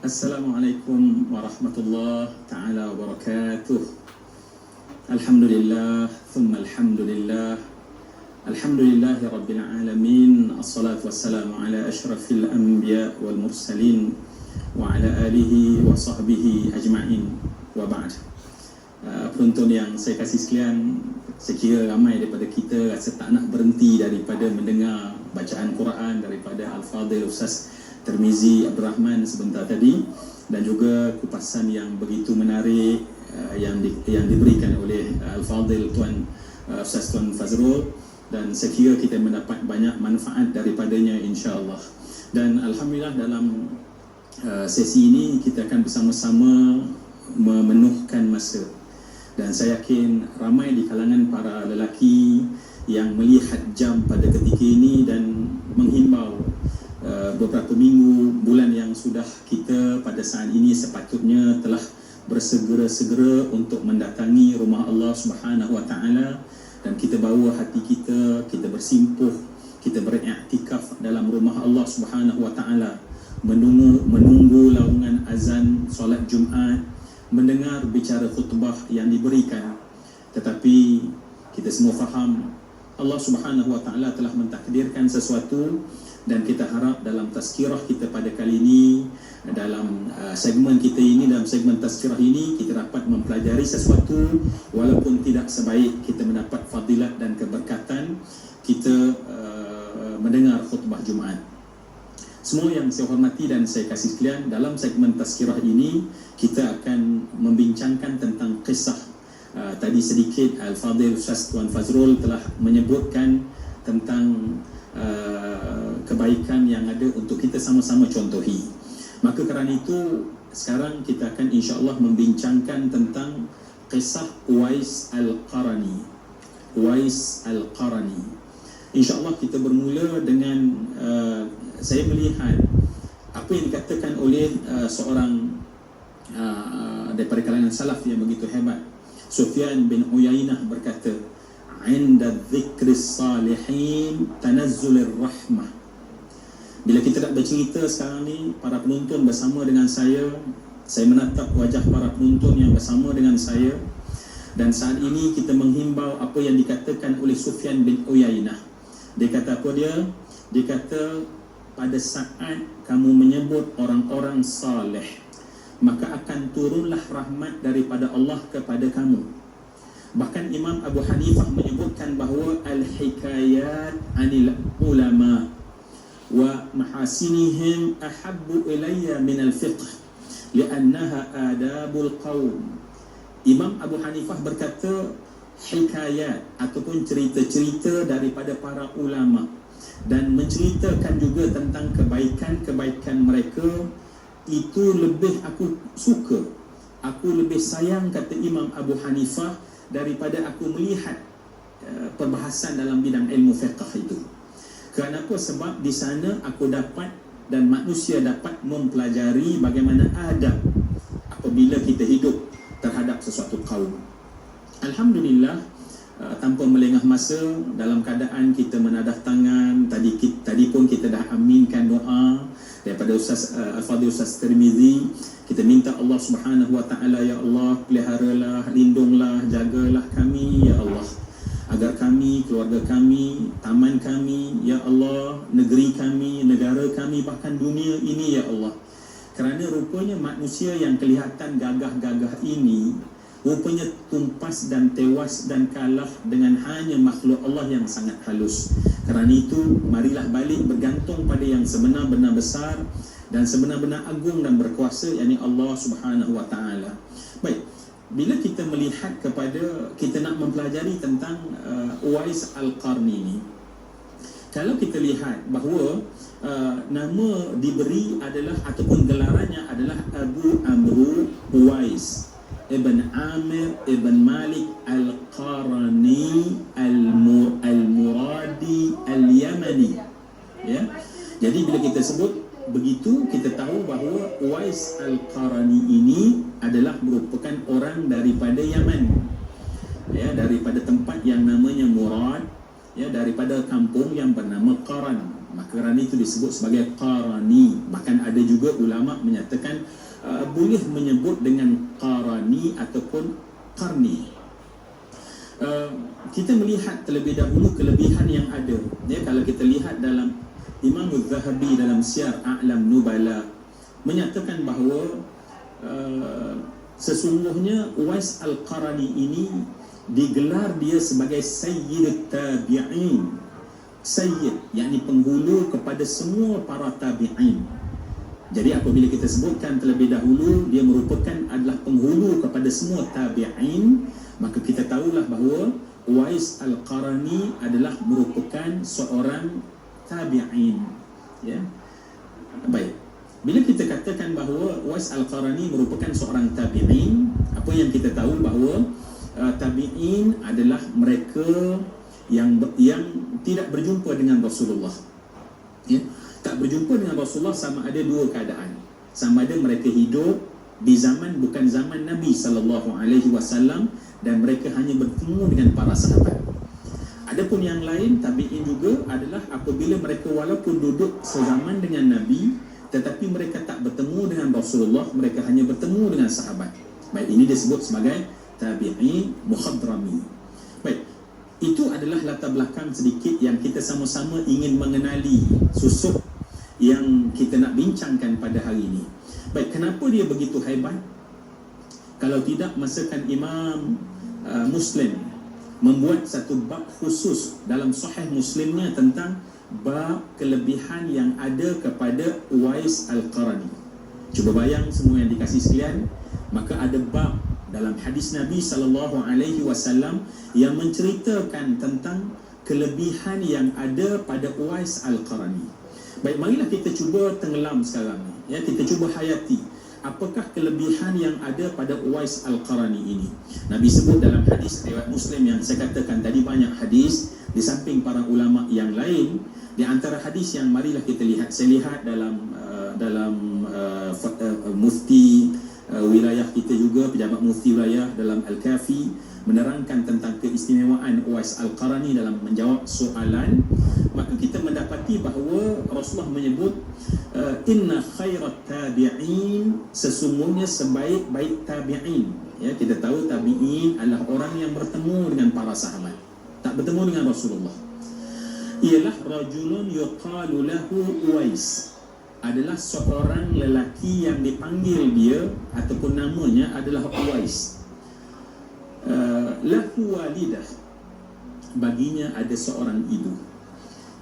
Assalamualaikum warahmatullahi ta'ala wabarakatuh. Alhamdulillah, thumma alhamdulillah. Alhamdulillahi rabbil alamin. Assalatu wassalamu ala ashrafil anbiya wal mursalin wa ala alihi wa sahbihi ajma'in. Wa ba'd. Penonton yang saya kasih sekalian, saya kira ramai daripada kita rasa tak nak berhenti daripada mendengar bacaan Quran daripada Al-Fadhil Ustaz Tirmizi Abdul Rahman sebentar tadi, dan juga kupasan yang begitu menarik yang diberikan oleh Al-Fadhil Ustaz Tuan Fazrul, dan saya kira kita mendapat banyak manfaat daripadanya insya-Allah. Dan alhamdulillah dalam sesi ini kita akan bersama-sama memenuhkan masa, dan saya yakin ramai di kalangan para lelaki yang melihat jam pada ketika ini dan menghimbau beberapa minggu, bulan yang sudah kita pada saat ini sepatutnya telah bersegera-segera untuk mendatangi rumah Allah Subhanahu Wa Taala, dan kita bawa hati kita, kita bersimpuh, kita beriktikaf dalam rumah Allah Subhanahu Wa Taala, menunggu laungan azan solat Jumaat, mendengar bicara khutbah yang diberikan. Tetapi kita semua faham Allah Subhanahu Wa Taala telah mentakdirkan sesuatu, dan kita harap dalam tazkirah kita pada kali ini, dalam segmen kita ini, dalam segmen tazkirah ini, kita dapat mempelajari sesuatu walaupun tidak sebaik kita mendapat fadilat dan keberkatan kita mendengar khutbah Jumaat. Semua yang saya hormati dan saya kasih sekalian, dalam segmen tazkirah ini kita akan membincangkan tentang kisah. Tadi sedikit Al-Fadhil Ustaz Tuan Fazrul telah menyebutkan tentang kebaikan yang ada untuk kita sama-sama contohi. Maka kerana itu sekarang kita akan insya-Allah membincangkan tentang kisah Uwais Al-Qarani. Uwais Al-Qarani. Insya-Allah kita bermula dengan saya melihat apa yang dikatakan oleh seorang daripada kalangan salaf yang begitu hebat. Sufyan bin Uyainah berkata, "Inda dzikris salihin tanazzulir rahmah." Bila kita nak bercerita sekarang ni, para penonton bersama dengan saya menatap wajah para penonton yang bersama dengan saya, dan saat ini kita menghimbau apa yang dikatakan oleh Sufyan bin Uyainah. Dia kata apa dia? Dia kata, pada saat kamu menyebut orang-orang saleh, maka akan turunlah rahmat daripada Allah kepada kamu. Bahkan Imam Abu Hanifah menyebutkan bahawa al-hikayat anil ulama wa mahasinihim ahabbu ilayya min al-fiqh li'annaha adabul qaum. Imam Abu Hanifah berkata, hikayat ataupun cerita-cerita daripada para ulama dan menceritakan juga tentang kebaikan-kebaikan mereka, itu lebih aku suka, aku lebih sayang, kata Imam Abu Hanifah, daripada aku melihat perbahasan dalam bidang ilmu fiqh itu. Kenapa? Sebab di sana aku dapat dan manusia dapat mempelajari bagaimana adab apabila kita hidup terhadap sesuatu kaum. Alhamdulillah, tanpa melengah masa, dalam keadaan kita menadah tangan, tadi pun kita dah aminkan doa daripada Ustaz Al-Fadhil Ustaz Tirmizi. Kita minta Allah Subhanahu Wa Taala, ya Allah, peliharalah, lindunglah, jagalah kami ya Allah, agar kami, keluarga kami, taman kami, ya Allah, negeri kami, negara kami, bahkan dunia ini ya Allah. Kerana rupanya manusia yang kelihatan gagah-gagah ini rupanya tumpas dan tewas dan kalah dengan hanya makhluk Allah yang sangat halus. Kerana itu marilah balik bergantung pada yang sebenar-benar besar dan sebenar-benar agung dan berkuasa, yakni Allah Subhanahu Wa Taala. Baik, bila kita melihat kepada, kita nak mempelajari tentang Uwais Al-Qarni ini, kalau kita lihat bahawa nama diberi adalah ataupun gelarannya adalah Abu Amru Uwais Ibn Amir Ibn Malik Al-Qarani Al-Muradi Al-Yamani. Ya. Jadi bila kita sebut begitu, kita tahu bahawa Uwais Al-Qarani ini adalah merupakan orang daripada Yaman. Ya, daripada tempat yang namanya Murad, ya, daripada kampung yang bernama Qaran. maka rani itu disebut sebagai qarani. Bahkan ada juga ulama menyatakan boleh menyebut dengan qarani ataupun qarni. Kita melihat terlebih dahulu kelebihan yang ada. Ya, kalau kita lihat dalam Imam Az-Zahabi dalam Syiar A'lam Nubala menyatakan bahawa sesungguhnya Uwais Al-Qarani ini digelar dia sebagai Sayyid Tabi'in. Sayyid, yakni penghulu kepada semua para tabi'in. Jadi apabila kita sebutkan terlebih dahulu dia merupakan adalah penghulu kepada semua tabi'in, maka kita tahulah bahawa Uwais Al-Qarani adalah merupakan seorang tabi'in. Ya. Baik. Bila kita katakan bahawa Uwais Al-Qarani merupakan seorang tabi'in, apa yang kita tahu bahawa tabi'in adalah mereka yang tidak berjumpa dengan Rasulullah. Ya. Tak berjumpa dengan Rasulullah sama ada dua keadaan. Sama ada mereka hidup di zaman bukan zaman Nabi SAW dan mereka hanya bertemu dengan para sahabat. Adapun yang lain tabi'in juga adalah apabila mereka walaupun duduk sezaman dengan Nabi tetapi mereka tak bertemu dengan Rasulullah, mereka hanya bertemu dengan sahabat. Baik, ini disebut sebagai tabi'in mukhadrami. Baik, itu adalah latar belakang sedikit yang kita sama-sama ingin mengenali susuk yang kita nak bincangkan pada hari ini. Baik, kenapa dia begitu hebat? Kalau tidak, masakan Imam Muslim membuat satu bab khusus dalam Sahih Muslimnya tentang bab kelebihan yang ada kepada Uwais Al-Qarani. Cuba bayang semua yang dikasih sekalian, maka ada bab dalam hadis Nabi SAW yang menceritakan tentang kelebihan yang ada pada Uwais Al-Qarani. Baik, marilah kita cuba tenggelam sekarang. Ya, kita cuba hayati apakah kelebihan yang ada pada Uwais Al-Qarani ini. Nabi sebut dalam hadis riwayat Muslim yang saya katakan tadi, banyak hadis di samping para ulama yang lain. Di antara hadis yang marilah kita lihat, saya lihat dalam mufti wilayah kita juga, pejabat mufti wilayah dalam Al-Kafi menerangkan tentang keistimewaan Uwais Al-Qarani dalam menjawab soalan. Maka kita mendapati bahawa Rasulullah menyebut inna khairat tabi'in, sesungguhnya sebaik-baik tabi'in. Ya, kita tahu tabi'in adalah orang yang bertemu dengan para sahabat, tak bertemu dengan Rasulullah. Ialah rajulun yuqalu lahu Uwais, adalah seorang lelaki yang dipanggil dia ataupun namanya adalah Uwais. Lahu walidah, baginya ada seorang ibu.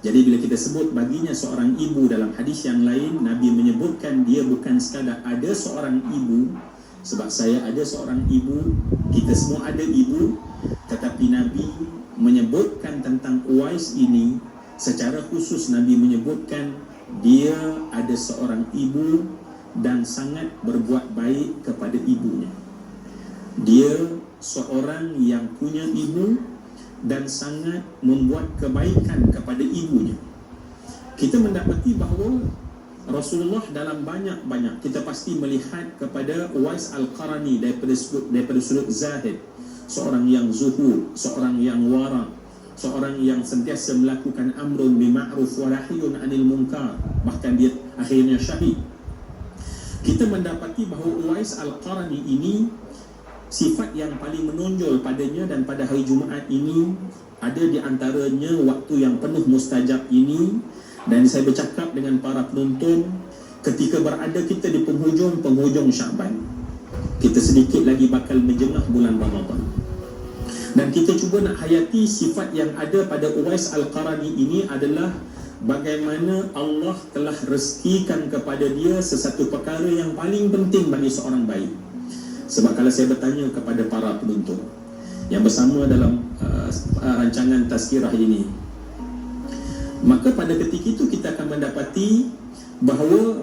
Jadi bila kita sebut baginya seorang ibu dalam hadis yang lain, Nabi menyebutkan dia bukan sekadar ada seorang ibu, sebab saya ada seorang ibu, kita semua ada ibu, tetapi Nabi menyebutkan tentang Uwais ini secara khusus. Nabi menyebutkan dia ada seorang ibu dan sangat berbuat baik kepada ibunya. Dia seorang yang punya ibu dan sangat membuat kebaikan kepada ibunya. Kita mendapati bahawa Rasulullah dalam banyak-banyak, kita pasti melihat kepada Uwais Al-Qarani daripada sudut zahid, seorang yang zuhud, seorang yang wara, seorang yang sentiasa melakukan amrun bima'ruf wa nahyun 'anil munkar, bahkan dia akhirnya syahid. Kita mendapati bahawa Uwais Al-Qarani ini sifat yang paling menonjol padanya, dan pada hari Jumaat ini ada di antaranya waktu yang penuh mustajab ini. Dan saya bercakap dengan para penonton ketika berada kita di penghujung Syaban, kita sedikit lagi bakal menjengah bulan Ramadan, dan kita cuba nak hayati sifat yang ada pada Uwais Al-Qarani ini adalah bagaimana Allah telah rezekikan kepada dia sesuatu perkara yang paling penting bagi seorang bayi. Sebab kalau saya bertanya kepada para penonton yang bersama dalam rancangan tazkirah ini, maka pada ketika itu kita akan mendapati bahawa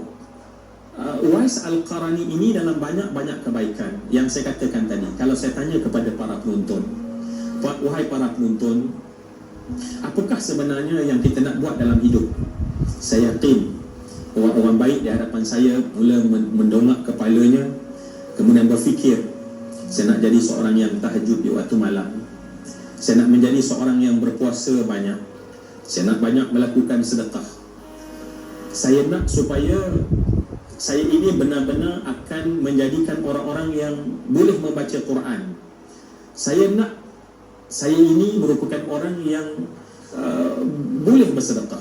Uwais Al-Qarani ini dalam banyak-banyak kebaikan yang saya katakan tadi. Kalau saya tanya kepada para penonton, wahai para penonton, apakah sebenarnya yang kita nak buat dalam hidup? Saya yakin orang-orang baik di hadapan saya mula mendongak kepalanya, kemudian berfikir, saya nak jadi seorang yang tahajud di waktu malam, saya nak menjadi seorang yang berpuasa banyak, saya nak banyak melakukan sedekah, Saya nak supaya saya ini benar-benar akan menjadikan orang-orang yang boleh membaca Quran. Saya nak saya ini merupakan orang yang boleh bersedekah.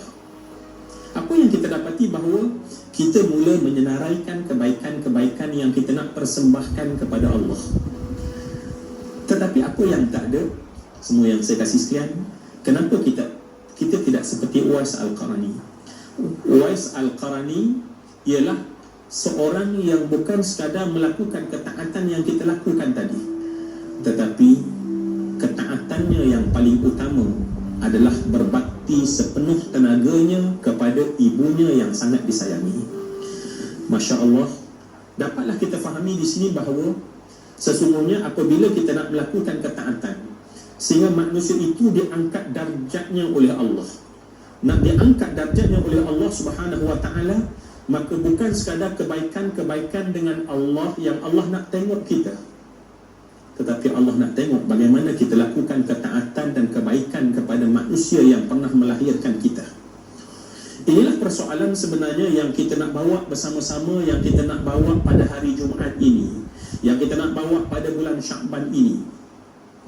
Apa yang kita dapati bahawa kita mula menyenaraikan kebaikan-kebaikan yang kita nak persembahkan kepada Allah. Tetapi apa yang tak ada, semua yang saya kasih sekian, kenapa kita tidak seperti Uwais Al-Qarani? Uwais Al-Qarani ialah seorang yang bukan sekadar melakukan ketaatan yang kita lakukan tadi, tetapi ketaatannya yang paling utama adalah berbakti sepenuh tenaganya kepada ibunya yang sangat disayangi. Masya Allah, dapatlah kita fahami di sini bahawa sesungguhnya apabila kita nak melakukan ketaatan sehingga manusia itu diangkat darjatnya oleh Allah, nak diangkat darjatnya oleh Allah Subhanahu wa ta'ala, maka bukan sekadar kebaikan-kebaikan dengan Allah yang Allah nak tengok kita, tetapi Allah nak tengok bagaimana kita lakukan ketaatan dan kebaikan kepada manusia yang pernah melahirkan kita. Inilah persoalan sebenarnya yang kita nak bawa bersama-sama, yang kita nak bawa pada hari Jumaat ini, yang kita nak bawa pada bulan Sya'ban ini.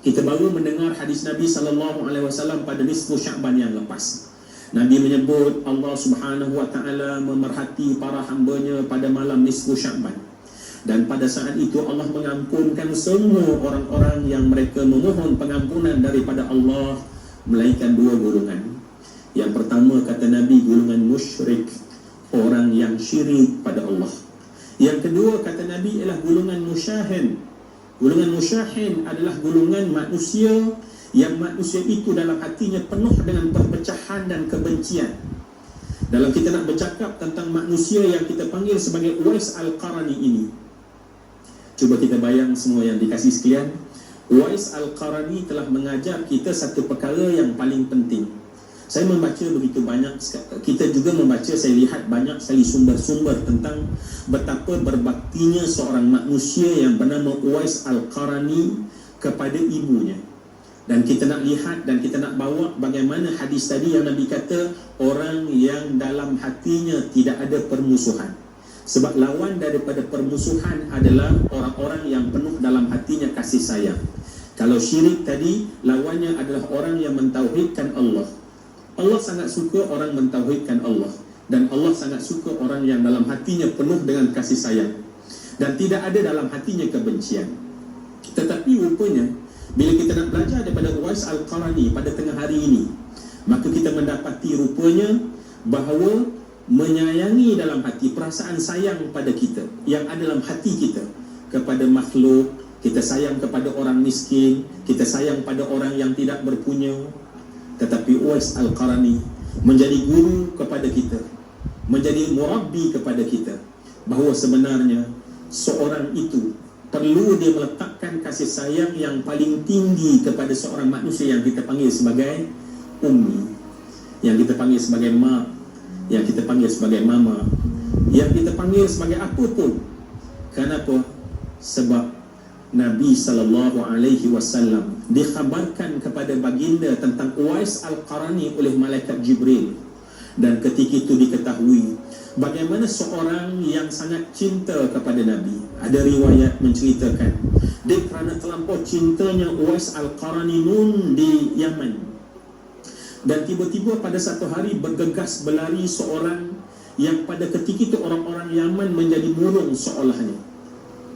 Kita baru mendengar hadis Nabi SAW pada nisfu Sya'ban yang lepas. Nabi menyebut Allah Subhanahu wa ta'ala memerhati para hambanya pada malam nisfu Sya'ban, dan pada saat itu Allah mengampunkan semua orang-orang yang mereka memohon pengampunan daripada Allah, melainkan dua golongan. Yang pertama, kata Nabi, golongan musyrik, orang yang syirik pada Allah. Yang kedua, kata Nabi, ialah golongan musyahin. Golongan musyahin adalah golongan manusia yang manusia itu dalam hatinya penuh dengan perpecahan dan kebencian. Dalam kita nak bercakap tentang manusia yang kita panggil sebagai Uwais Al-Qarani ini, cuba kita bayang semua yang dikasih sekalian, Uwais Al-Qarani telah mengajar kita satu perkara yang paling penting. Saya membaca begitu banyak, kita juga membaca, saya lihat banyak sekali sumber-sumber tentang betapa berbaktinya seorang manusia yang bernama Uwais Al-Qarani kepada ibunya. Dan kita nak lihat dan kita nak bawa bagaimana hadis tadi yang Nabi kata, orang yang dalam hatinya tidak ada permusuhan. Sebab lawan daripada permusuhan adalah orang-orang yang penuh dalam hatinya kasih sayang. Kalau syirik tadi, lawannya adalah orang yang mentauhidkan Allah. Allah sangat suka orang mentauhidkan Allah, dan Allah sangat suka orang yang dalam hatinya penuh dengan kasih sayang dan tidak ada dalam hatinya kebencian. Tetapi rupanya bila kita nak belajar daripada Uwais Al-Qarani pada tengah hari ini, maka kita mendapati rupanya bahawa menyayangi dalam hati, perasaan sayang pada kita yang ada dalam hati kita kepada makhluk, kita sayang kepada orang miskin, kita sayang pada orang yang tidak berpunya. Tetapi Uwais Al-Qarani menjadi guru kepada kita, menjadi murabbi kepada kita, bahawa sebenarnya seorang itu perlu dia meletakkan kasih sayang yang paling tinggi kepada seorang manusia yang kita panggil sebagai ummi, yang kita panggil sebagai mak, yang kita panggil sebagai mama, yang kita panggil sebagai apapun. Kenapa? Sebab Nabi SAW dikhabarkan kepada baginda tentang Uwais Al-Qarani oleh malaikat Jibril, dan ketika itu diketahui bagaimana seorang yang sangat cinta kepada Nabi. Ada riwayat menceritakan dia kerana terlampau cintanya Uwais Al-Qarani nun di Yaman, dan tiba-tiba pada satu hari bergegas berlari seorang yang pada ketika itu orang-orang Yaman menjadi murung seolahnya.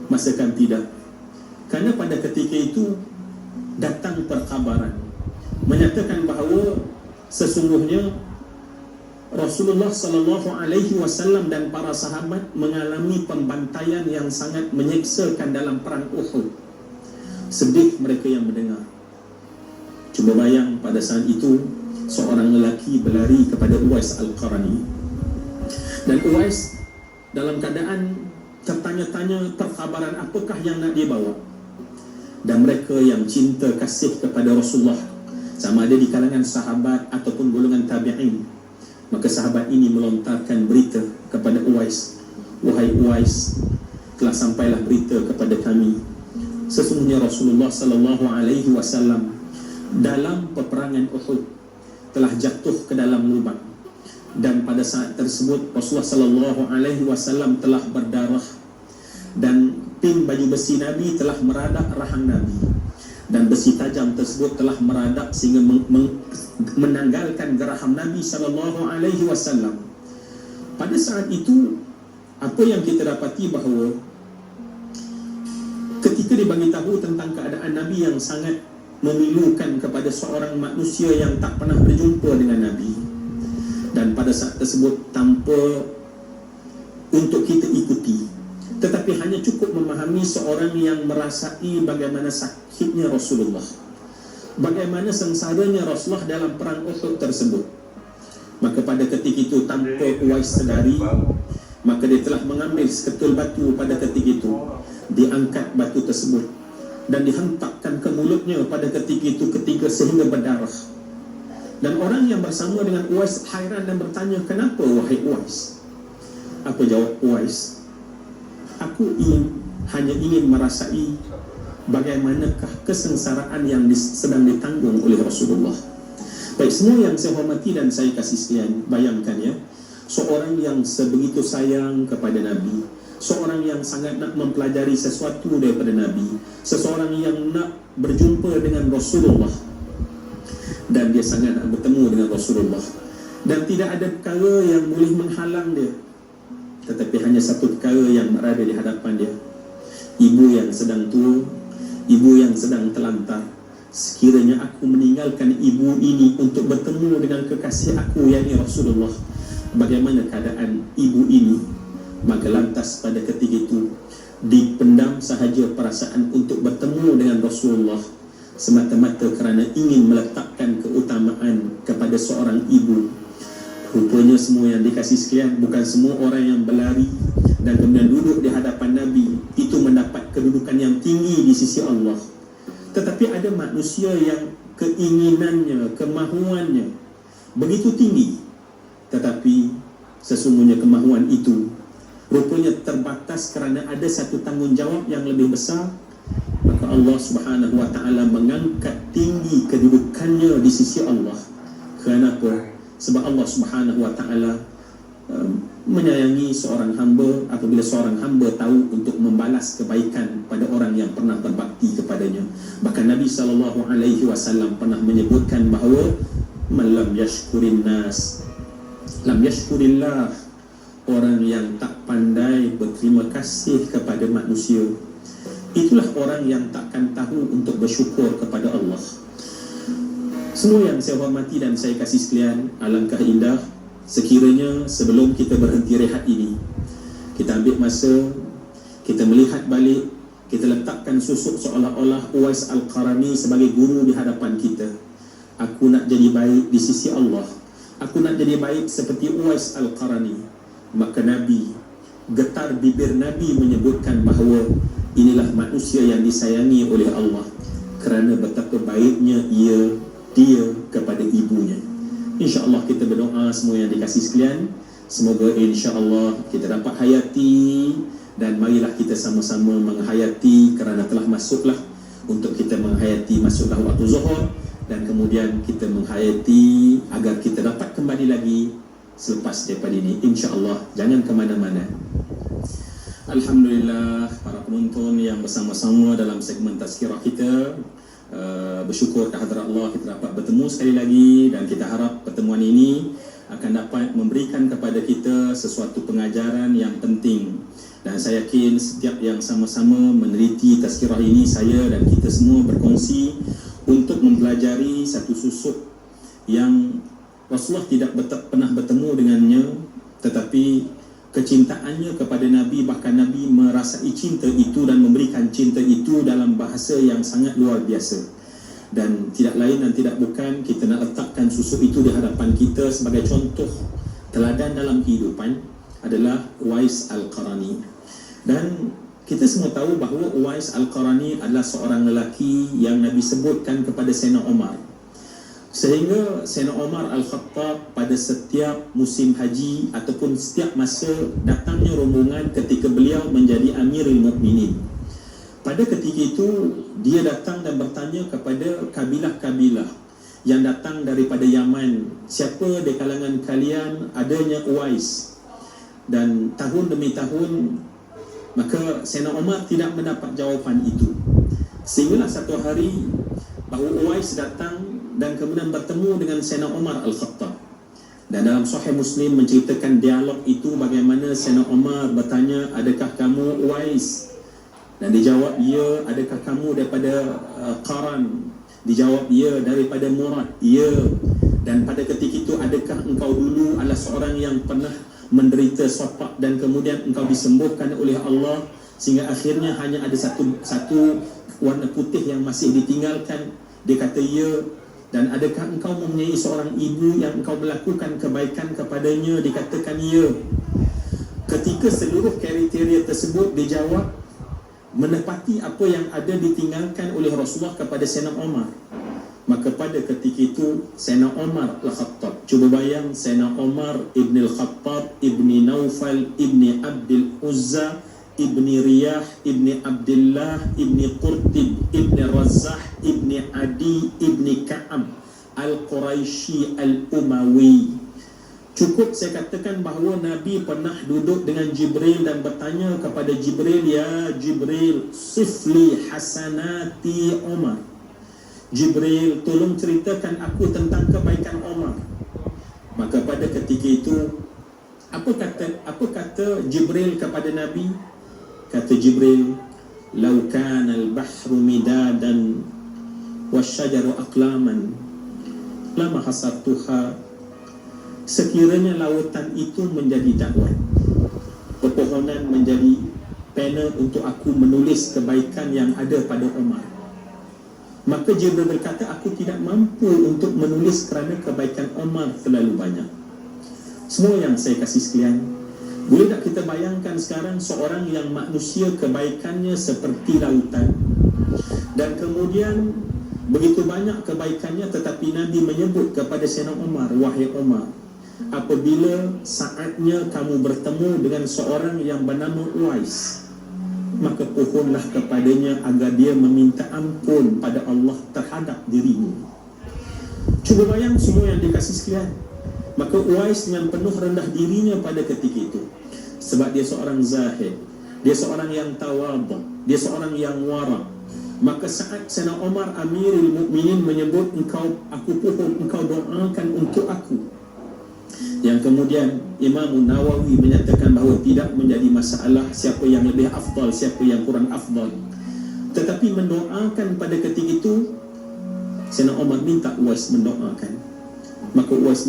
Masakan tidak, kerana pada ketika itu datang perkabaran menyatakan bahawa sesungguhnya Rasulullah SAW dan para sahabat mengalami pembantaian yang sangat menyeksakan dalam perang Uhud. Sedih mereka yang mendengar. Cuba bayang, pada saat itu seorang lelaki berlari kepada Uwais Al-Qarani, dan Uwais dalam keadaan tertanya-tanya perkabaran apakah yang nak dia bawa. Dan mereka yang cinta kasih kepada Rasulullah, sama ada di kalangan sahabat ataupun golongan tabi'in, maka sahabat ini melontarkan berita kepada Uwais, wahai Uwais, telah sampailah berita kepada kami, sesungguhnya Rasulullah SAW dalam peperangan Uhud telah jatuh ke dalam lubang, Dan pada saat tersebut Rasulullah sallallahu alaihi wasallam telah berdarah, dan pin baju besi Nabi telah meradak rahang Nabi, dan besi tajam tersebut telah meradak sehingga menanggalkan geraham Nabi sallallahu alaihi wasallam. Pada saat itu, apa yang kita dapati bahawa ketika dibagi tahu tentang keadaan Nabi yang sangat memilukan kepada seorang manusia yang tak pernah berjumpa dengan Nabi, dan pada saat tersebut tanpa untuk kita ikuti, tetapi hanya cukup memahami seorang yang merasai bagaimana sakitnya Rasulullah, bagaimana sengsaranya Rasulullah dalam perang Uhud tersebut. Maka pada ketika itu, tanpa Uwais sedari, maka dia telah mengambil seketul batu. Pada ketika itu diangkat batu tersebut dan dihentakkan ke mulutnya pada ketika itu ketiga sehingga berdarah. Dan orang yang bersama dengan Uwais hairan dan bertanya, "Kenapa wahai Uwais?" Apa jawab Uwais? "Aku hanya ingin merasai bagaimanakah kesengsaraan yang sedang ditanggung oleh Rasulullah." Baik, semua yang saya hormati dan saya kasih sekalian, bayangkan ya, seorang yang sebegitu sayang kepada Nabi, seorang yang sangat nak mempelajari sesuatu daripada Nabi, seseorang yang nak berjumpa dengan Rasulullah, dan dia sangat nak bertemu dengan Rasulullah, dan tidak ada perkara yang boleh menghalang dia, tetapi hanya satu perkara yang berada di hadapan dia: ibu yang sedang tua, ibu yang sedang terlantar. Sekiranya aku meninggalkan ibu ini untuk bertemu dengan kekasih aku, yakni Rasulullah, bagaimana keadaan ibu ini? Maka lantas pada ketika itu dipendam sahaja perasaan untuk bertemu dengan Rasulullah, semata-mata kerana ingin meletakkan keutamaan kepada seorang ibu. Rupanya semua yang dikasih sekalian, bukan semua orang yang berlari dan kemudian duduk di hadapan Nabi itu mendapat kedudukan yang tinggi di sisi Allah. Tetapi ada manusia yang keinginannya, kemahuannya begitu tinggi, tetapi sesungguhnya kemahuan itu rupanya terbatas kerana ada satu tanggungjawab yang lebih besar. Maka Allah Subhanahu wa ta'ala mengangkat tinggi kedudukannya di sisi Allah. Kenapa? Sebab Allah Subhanahu wa ta'ala menyayangi seorang hamba apabila seorang hamba tahu untuk membalas kebaikan pada orang yang pernah berbakti kepadanya. Bahkan Nabi SAW pernah menyebutkan bahawa man lam yashkurin nas lam yashkurillah, orang yang tak pandai berterima kasih kepada manusia, itulah orang yang takkan tahu untuk bersyukur kepada Allah. Semua yang saya hormati dan saya kasih sekalian, alangkah indah sekiranya sebelum kita berhenti rehat ini, kita ambil masa, kita melihat balik, kita letakkan susuk seolah-olah Uwais Al-Qarani sebagai guru di hadapan kita. Aku nak jadi baik di sisi Allah, aku nak jadi baik seperti Uwais Al-Qarani. Maka Nabi, getar bibir Nabi menyebutkan bahawa inilah manusia yang disayangi oleh Allah kerana betapa baiknya dia kepada ibunya. InsyaAllah kita berdoa semua yang dikasih sekalian, semoga insyaAllah kita dapat hayati, dan marilah kita sama-sama menghayati kerana telah masuklah untuk kita menghayati masuklah waktu zuhur, dan kemudian kita menghayati agar kita dapat kembali lagi selepas daripada ini, insyaAllah. Jangan ke mana-mana. Alhamdulillah, para penonton yang bersama-sama dalam segmen tazkirah kita, bersyukur kehadrat Allah kita dapat bertemu sekali lagi, dan kita harap pertemuan ini akan dapat memberikan kepada kita sesuatu pengajaran yang penting. Dan saya yakin setiap yang sama-sama meneliti tazkirah ini, saya dan kita semua berkongsi untuk mempelajari satu susuk yang Rasulullah tidak pernah bertemu dengannya, tetapi kecintaannya kepada Nabi, bahkan Nabi merasai cinta itu dan memberikan cinta itu dalam bahasa yang sangat luar biasa. Dan tidak lain dan tidak bukan, kita nak letakkan susuk itu di hadapan kita sebagai contoh teladan dalam kehidupan adalah Uwais Al-Qarani. Dan kita semua tahu bahawa Uwais Al-Qarani adalah seorang lelaki yang Nabi sebutkan kepada Sayyidina Umar, sehingga Sayyidina Umar Al-Khattab pada setiap musim haji ataupun setiap masa datangnya rombongan ketika beliau menjadi Amirul Mukminin, pada ketika itu dia datang dan bertanya kepada kabilah-kabilah yang datang daripada Yaman, siapa di kalangan kalian adanya Uwais? Dan tahun demi tahun, maka Sayyidina Umar tidak mendapat jawapan itu. Sehinggalah satu hari bahawa Uwais datang dan kemudian bertemu dengan Sayyidina Umar Al-Khattab. Dan dalam Sahih Muslim menceritakan dialog itu, bagaimana Sayyidina Umar bertanya, adakah kamu Uwais? Dan dijawab, ya. Adakah kamu daripada Qaran? Dijawab, ya. Daripada Murad? Ya. Dan pada ketika itu, adakah engkau dulu adalah seorang yang pernah menderita sopak dan kemudian engkau disembuhkan oleh Allah sehingga akhirnya hanya ada satu warna putih yang masih ditinggalkan? Dia kata, ya. Dan adakah engkau mempunyai seorang ibu yang engkau melakukan kebaikan kepadanya? Dikatakan, ya. Ketika seluruh kriteria tersebut dijawab, menepati apa yang ada ditinggalkan oleh Rasulullah kepada Sayyidina Umar, maka pada ketika itu Sayyidina Umar Al-Khattab, cuba bayang, Sayyidina Umar Ibn Al-Khattab Ibni Naufal Ibni Abdul Uzza Ibni Riyah Ibni Abdullah Ibni Qurtib Ibni Razah Ibni Adi Ibni Ka'ab Al-Quraisy Al-Umawi. Cukup saya katakan bahawa Nabi pernah duduk dengan Jibril dan bertanya kepada Jibril, ya Jibril, sifli hasanati Umar. Jibril, tolong ceritakan aku tentang kebaikan Umar. Maka pada ketika itu, apa kata Jibril kepada Nabi? Kata Jibril, "Lau kana al-bahru midadan wasyajaru aqlaman lama hasartuha." Sekiranya lautan itu menjadi dakwah, pepohonan menjadi pena untuk aku menulis kebaikan yang ada pada Umar, maka Jibril berkata, aku tidak mampu untuk menulis kerana kebaikan Umar terlalu banyak. Semua yang saya kasih sekalian, boleh tak kita bayangkan sekarang seorang yang manusia kebaikannya seperti lautan, dan kemudian begitu banyak kebaikannya, tetapi Nabi menyebut kepada Sayyidina Umar, wahai Umar, apabila saatnya kamu bertemu dengan seorang yang bernama Uwais, maka pohonlah kepadanya agar dia meminta ampun pada Allah terhadap dirimu. Cuba bayang semua yang dikasih sekalian. Maka Uwais dengan penuh rendah dirinya pada ketika itu, sebab dia seorang zahid, dia seorang yang tawadhu, dia seorang yang wara. Maka saat Sayyidina Umar Amirul Mukminin menyebut, aku pohon, engkau doakan untuk aku, yang kemudian Imam Nawawi menyatakan bahawa tidak menjadi masalah siapa yang lebih afdal, siapa yang kurang afdal, tetapi mendoakan pada ketika itu, Sayyidina Umar minta Uwais mendoakan. Maka Uwais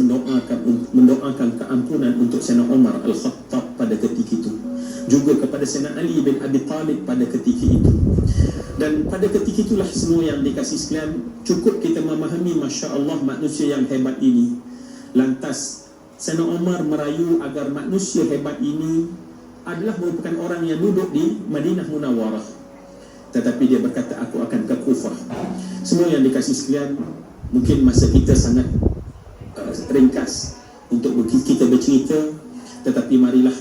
mendoakan keampunan untuk Sayyidina Umar Al-Khattab pada ketika itu, juga kepada Sayyidina Ali bin Abi Talib pada ketika itu. Dan pada ketika itulah semua yang dikasih sekalian, cukup kita memahami, Masya Allah, manusia yang hebat ini. Lantas Sayyidina Umar merayu agar manusia hebat ini adalah merupakan orang yang duduk di Madinah Munawwarah, tetapi dia berkata, aku akan ke Kufah. Semua yang dikasih sekalian, mungkin masa kita sangat ringkas untuk kita bercerita, tetapi marilah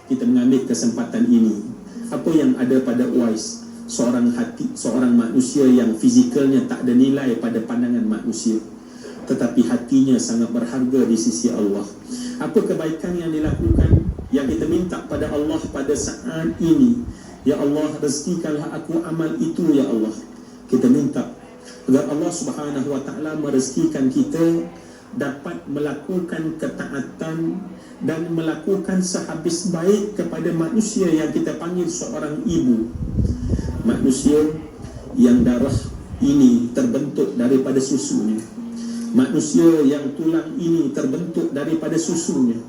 kita mengambil kesempatan ini. Apa yang ada pada Uwais, seorang manusia yang fizikalnya tak ada nilai pada pandangan manusia, tetapi hatinya sangat berharga di sisi Allah. Apa kebaikan yang dilakukan, yang kita minta pada Allah pada saat ini, ya Allah, rezekikanlah aku amal itu, ya Allah. Kita minta agar Allah Subhanahu wa ta'ala merezekikan kita dapat melakukan ketaatan dan melakukan sehabis baik kepada manusia yang kita panggil seorang ibu, manusia yang darah ini terbentuk daripada susunya, manusia yang tulang ini terbentuk daripada susunya.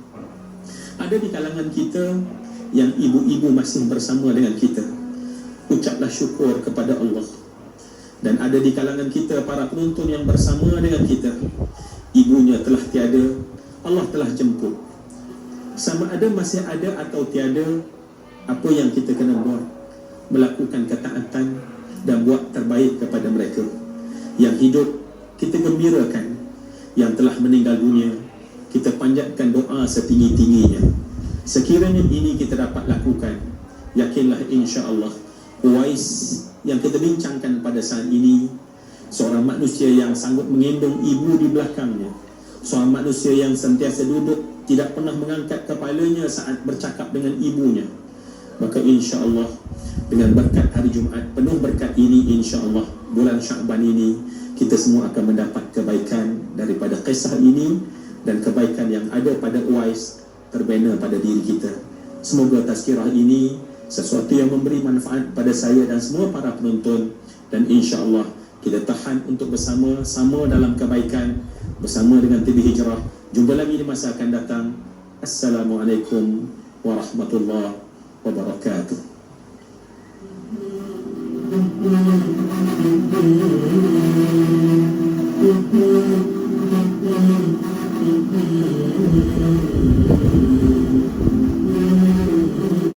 Ada di kalangan kita yang ibu-ibu masih bersama dengan kita, ucaplah syukur kepada Allah. Dan ada di kalangan kita para penonton yang bersama dengan kita, ibunya telah tiada, Allah telah jemput. Sama ada masih ada atau tiada, apa yang kita kena buat? Melakukan ketaatan dan buat terbaik kepada mereka. Yang hidup kita gembirakan, yang telah meninggal dunia kita panjatkan doa setinggi-tingginya. Sekiranya ini kita dapat lakukan, yakinlah insya-Allah Uwais yang kita bincangkan pada saat ini seorang manusia yang sanggup menggendong ibu di belakangnya, seorang manusia yang sentiasa duduk, tidak pernah mengangkat kepalanya saat bercakap dengan ibunya. Maka insya-Allah dengan berkat hari Jumaat penuh berkat ini, insya-Allah bulan Syaban ini kita semua akan mendapat kebaikan daripada kisah ini, dan kebaikan yang ada pada Uwais terbina pada diri kita. Semoga tazkirah ini sesuatu yang memberi manfaat pada saya dan semua para penonton, dan insya-Allah kita tahan untuk bersama-sama dalam kebaikan bersama dengan TV Hijrah. Jumpa lagi di masa akan datang. Assalamualaikum warahmatullahi wabarakatuh.